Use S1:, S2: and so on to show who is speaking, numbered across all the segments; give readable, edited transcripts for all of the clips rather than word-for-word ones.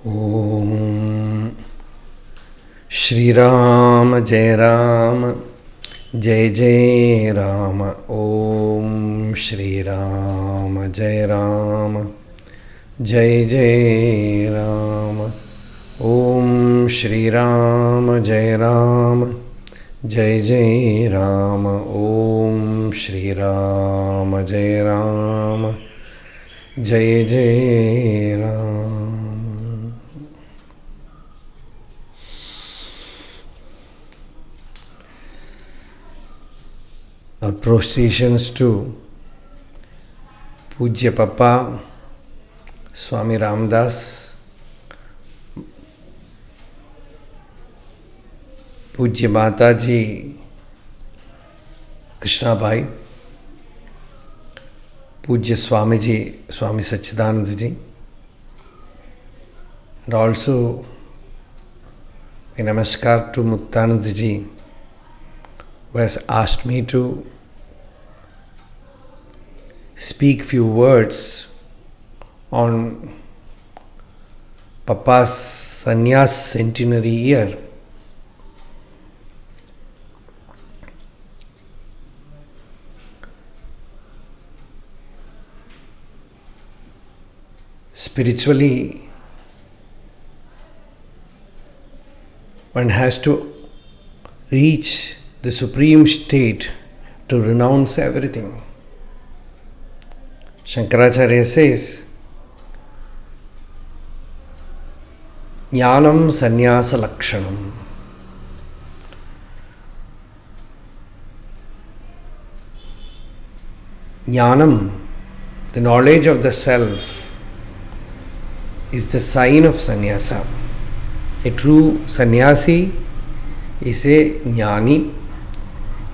S1: Om Shri Ram Jai Ram Jai Jai Rama. Om Shri Ram Jai Ram Jai Jai Rama. Om Shri Ram Jai Ram Jai Jai Rama. Om Shri Ram Jai Rama Jai Jai Rama. Our prostrations to Pujya Papa Swami Ramdas, Pujya Mataji Krishna Bhai, Pujya Swamiji Swami Sachidananda Ji, and also a namaskar to Muktanand Ji, who has asked me to speak few words on Papa's Sannyas centenary year. Spiritually, one has to reach the supreme state to renounce everything. Shankaracharya says, Jnanam sannyasa lakshanam. Jnanam, the knowledge of the self, is the sign of sannyasa. A true sannyasi is a jnani.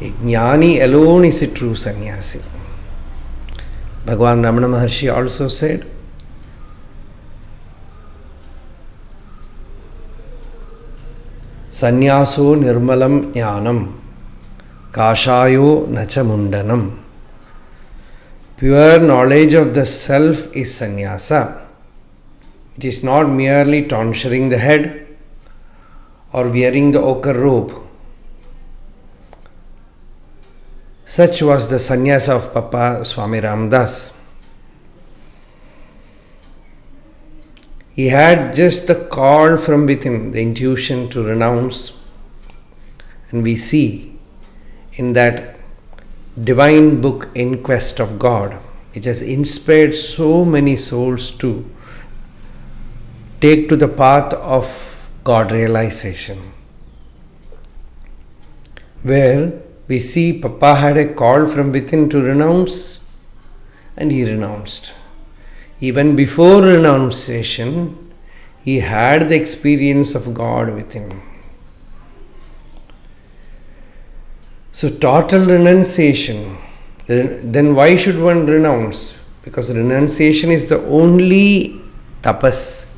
S1: A jnani alone is a true sannyasi. Bhagavan Ramana Maharshi also said, Sannyaso nirmalam jnanam kashayo nacha mundanam. Pure knowledge of the self is sannyasa. It is not merely tonsuring the head or wearing the ochre robe. Such was the sannyasa of Papa Swami Ramdas. He had just the call from within, the intuition to renounce. And we see in that divine book, In Quest of God, which has inspired so many souls to take to the path of God realization, where we see Papa had a call from within to renounce, and he renounced. Even before renunciation, he had the experience of God within. So total renunciation, then why should one renounce? Because renunciation is the only tapas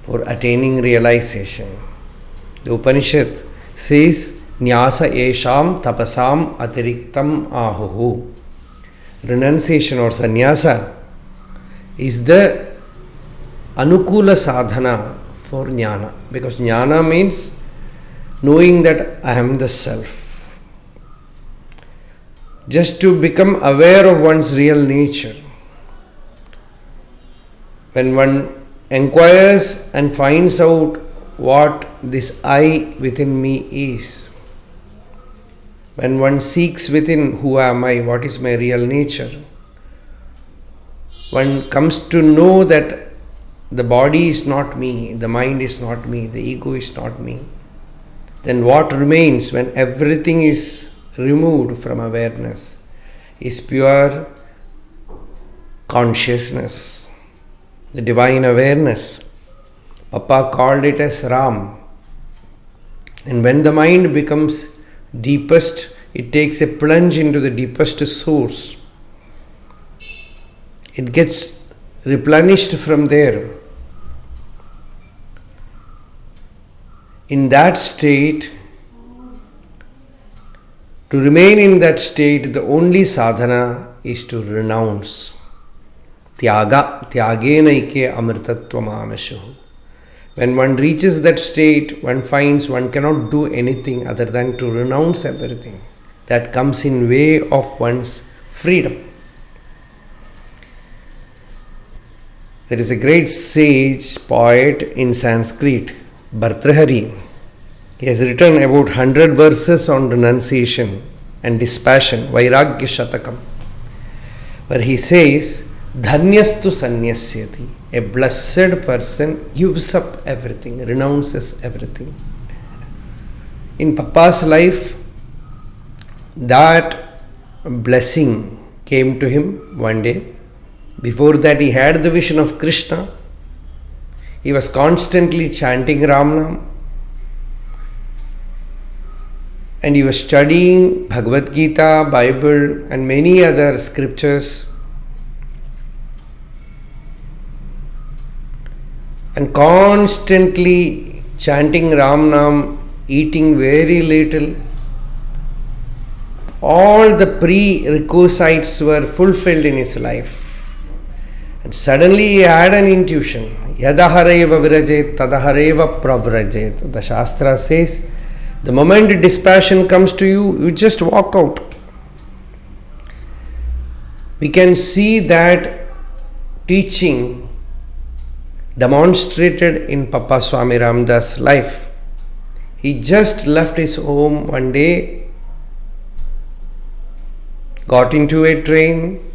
S1: for attaining realization. The Upanishad says, Nyasa esham tapasam atiriktam ahuhu. Renunciation or sannyasa is the anukula sadhana for jnana. Because jnana means knowing that I am the self. Just to become aware of one's real nature. When one inquires and finds out what this I within me is, when one seeks within, who am I, what is my real nature, one comes to know that the body is not me, the mind is not me, the ego is not me, then what remains when everything is removed from awareness is pure consciousness, the divine awareness. Papa called it as Ram. And when the mind becomes deepest, it takes a plunge into the deepest source. It gets replenished from there. In that state, to remain in that state, the only sadhana is to renounce. Tyaga, tyagena ike amritatva manashu. When one reaches that state, one finds one cannot do anything other than to renounce everything. That comes in way of one's freedom. There is a great sage poet in Sanskrit, Bhartrhari. He has written about 100 verses on renunciation and dispassion, Vairagya Shatakam, where he says, Dhanyastu sanyasyati. A blessed person gives up everything, renounces everything. In Papa's life, that blessing came to him one day. Before that, he had the vision of Krishna. He was constantly chanting Ramnam. And he was studying Bhagavad Gita, Bible, and many other scriptures. And constantly chanting Ramnam, eating very little. All the prerequisites were fulfilled in his life. And suddenly he had an intuition. Yadahareva virajet, tadahareva pravrajet. The Shastra says, the moment dispassion comes to you, you just walk out. We can see that teaching demonstrated in Papa Swami Ramdas' life. He just left his home one day, got into a train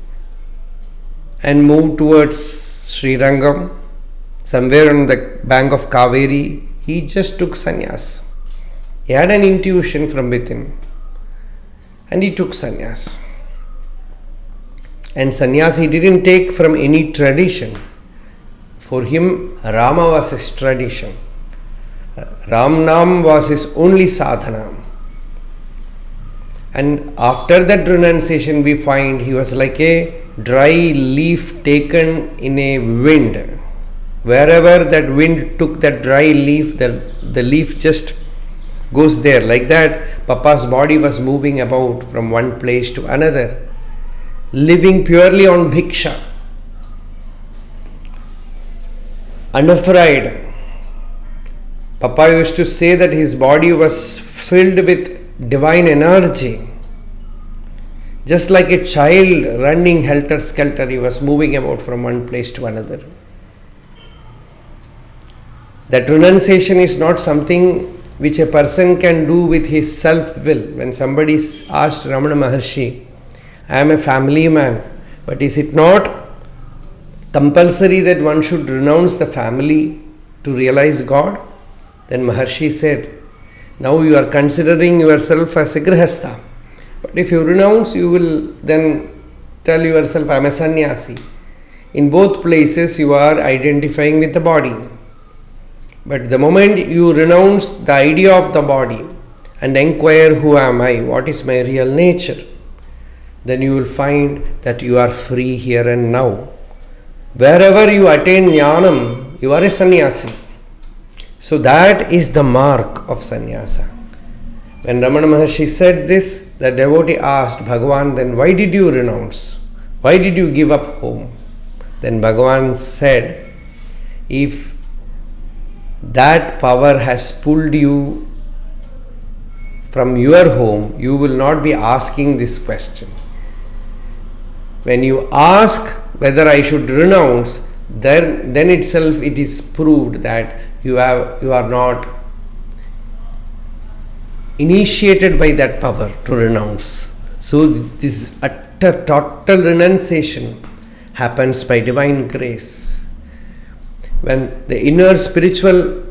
S1: and moved towards Srirangam. Somewhere on the bank of Kaveri, he just took sannyas. He had an intuition from within and he took sannyas. And sannyas he didn't take from any tradition. For him, Rama was his tradition. Ramnam was his only sadhana. And after that renunciation, we find he was like a dry leaf taken in a wind. Wherever that wind took that dry leaf, the leaf just goes there. Like that, Papa's body was moving about from one place to another, living purely on bhiksha, unafraid. Papa used to say that his body was filled with divine energy. Just like a child running helter-skelter, he was moving about from one place to another. That renunciation is not something which a person can do with his self-will. When somebody asked Ramana Maharshi, I am a family man, but is it not compulsory that one should renounce the family to realize God? Then Maharshi said, now you are considering yourself as a grihastha. But if you renounce, you will then tell yourself, I am a sannyasi. In both places, you are identifying with the body. But the moment you renounce the idea of the body and inquire, who am I? What is my real nature? Then you will find that you are free here and now. Wherever you attain jnanam, you are a sannyasi. So that is the mark of sannyasa. When Ramana Maharshi said this, the devotee asked Bhagavan, then why did you renounce? Why did you give up home? Then Bhagavan said, if that power has pulled you from your home, you will not be asking this question. When you ask whether I should renounce, then itself it is proved that you are not initiated by that power to renounce. So this utter total renunciation happens by divine grace. When the inner spiritual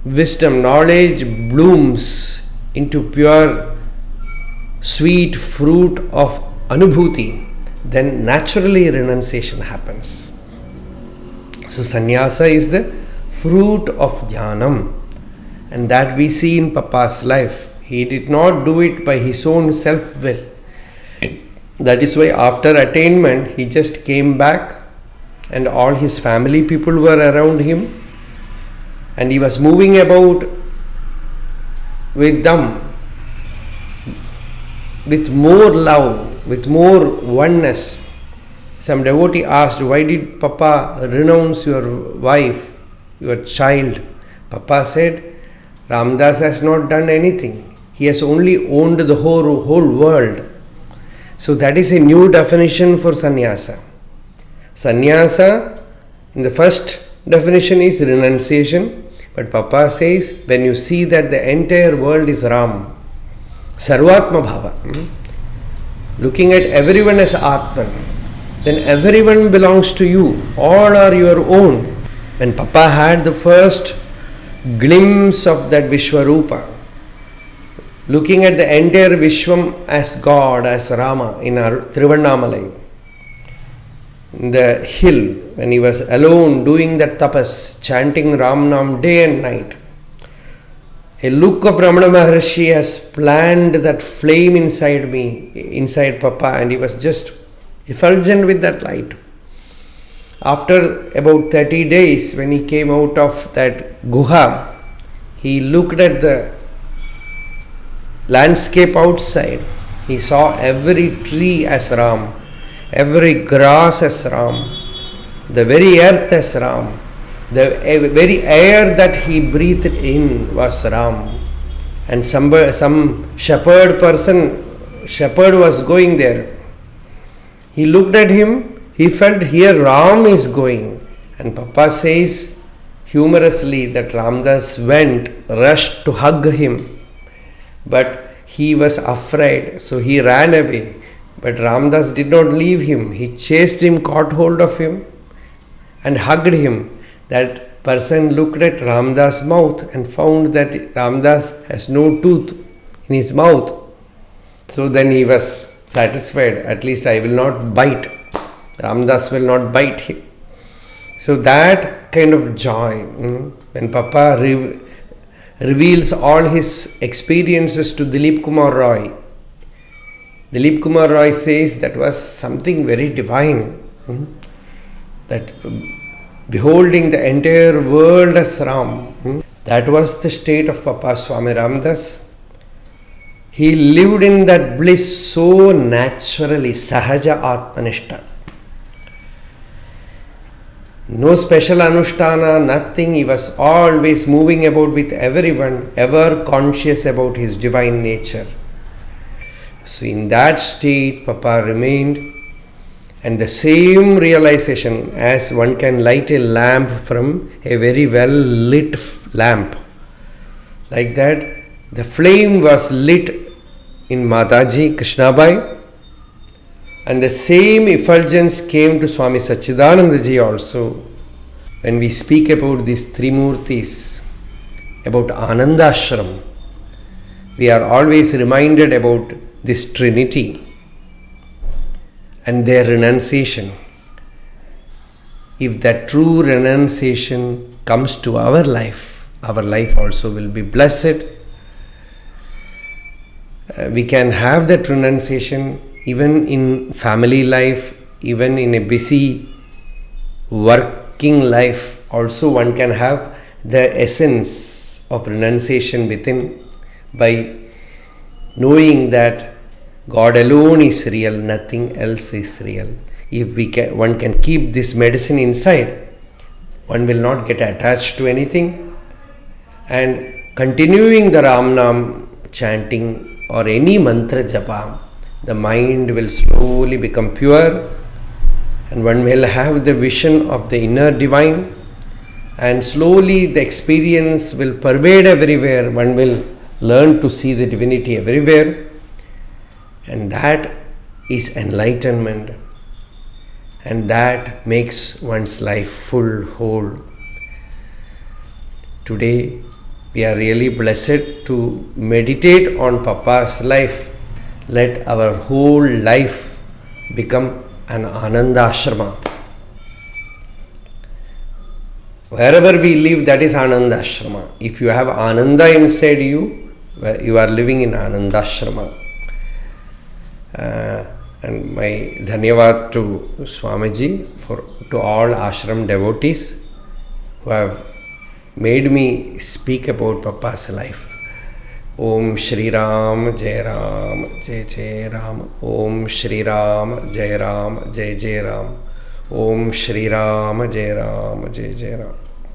S1: wisdom, knowledge blooms into pure sweet fruit of anubhuti, then naturally renunciation happens. So sannyasa is the fruit of jnanam, and that we see in Papa's life. He did not do it by his own self-will. That is why after attainment, he just came back and all his family people were around him and he was moving about with them with more love, with more oneness. Some devotee asked, why did Papa renounce your wife? your child. Papa said, Ramdas has not done anything. He has only owned the whole world. So that is a new definition for sannyasa. Sannyasa, in the first definition, is renunciation. But Papa says, when you see that the entire world is Ram, Sarvatma Bhava, looking at everyone as Atman, then everyone belongs to you. All are your own. When Papa had the first glimpse of that Vishwarupa, looking at the entire Vishwam as God, as Rama in our Trivannamalai, in the hill, when he was alone doing that tapas, chanting Ram Nam day and night, a look of Ramana Maharshi has planned that flame inside me, inside Papa, and he was just effulgent with that light. After about 30 days, when he came out of that guha, he looked at the landscape outside. He saw every tree as Ram, every grass as Ram, the very earth as Ram, the very air that he breathed in was Ram. And some shepherd was going there. He looked at him, he felt here Ram is going. And Papa says humorously that Ramdas rushed to hug him. But he was afraid, so he ran away. But Ramdas did not leave him. He chased him, caught hold of him and hugged him. That person looked at Ramdas' mouth and found that Ramdas has no tooth in his mouth. So then he was satisfied. At least I will not bite. Ramdas will not bite him. So that kind of joy, when Papa reveals all his experiences to Dilip Kumar Roy. Dilip Kumar Roy says that was something very divine. That beholding the entire world as Ram. That was the state of Papa Swami Ramdas. He lived in that bliss so naturally, sahaja atmanishta. No special anushtana, nothing. He was always moving about with everyone, ever conscious about his divine nature. So in that state, Papa remained, and the same realization as one can light a lamp from a very well lit lamp. Like that, the flame was lit in Mataji Krishnabai, and the same effulgence came to Swami Sachidanandaji also. When we speak about these three murtis, about Ananda Ashram, we are always reminded about this Trinity and their renunciation. If that true renunciation comes to our life also will be blessed. We can have that renunciation even in family life, even in a busy working life. Also one can have the essence of renunciation within by knowing that God alone is real, nothing else is real. If one can keep this medicine inside, one will not get attached to anything, and continuing the Ram Nam chanting or any mantra japa, the mind will slowly become pure, and one will have the vision of the inner divine, and slowly the experience will pervade everywhere. One will learn to see the divinity everywhere, and that is enlightenment, and that makes one's life full, whole. Today we are really blessed to meditate on Papa's life. Let our whole life become an Ananda Ashrama. Wherever we live, that is Ananda Ashrama. If you have Ananda inside you, you are living in Ananda Ashrama. And my dhanyavad to Swamiji, to all ashram devotees who have made me speak about Papa's life. Om Shri Ram Jai Ram Jai Jai Ram. Om Shri Ram Jai Ram Jai Jai Ram. Om Shri Ram Jai Ram Jai Jai Ram.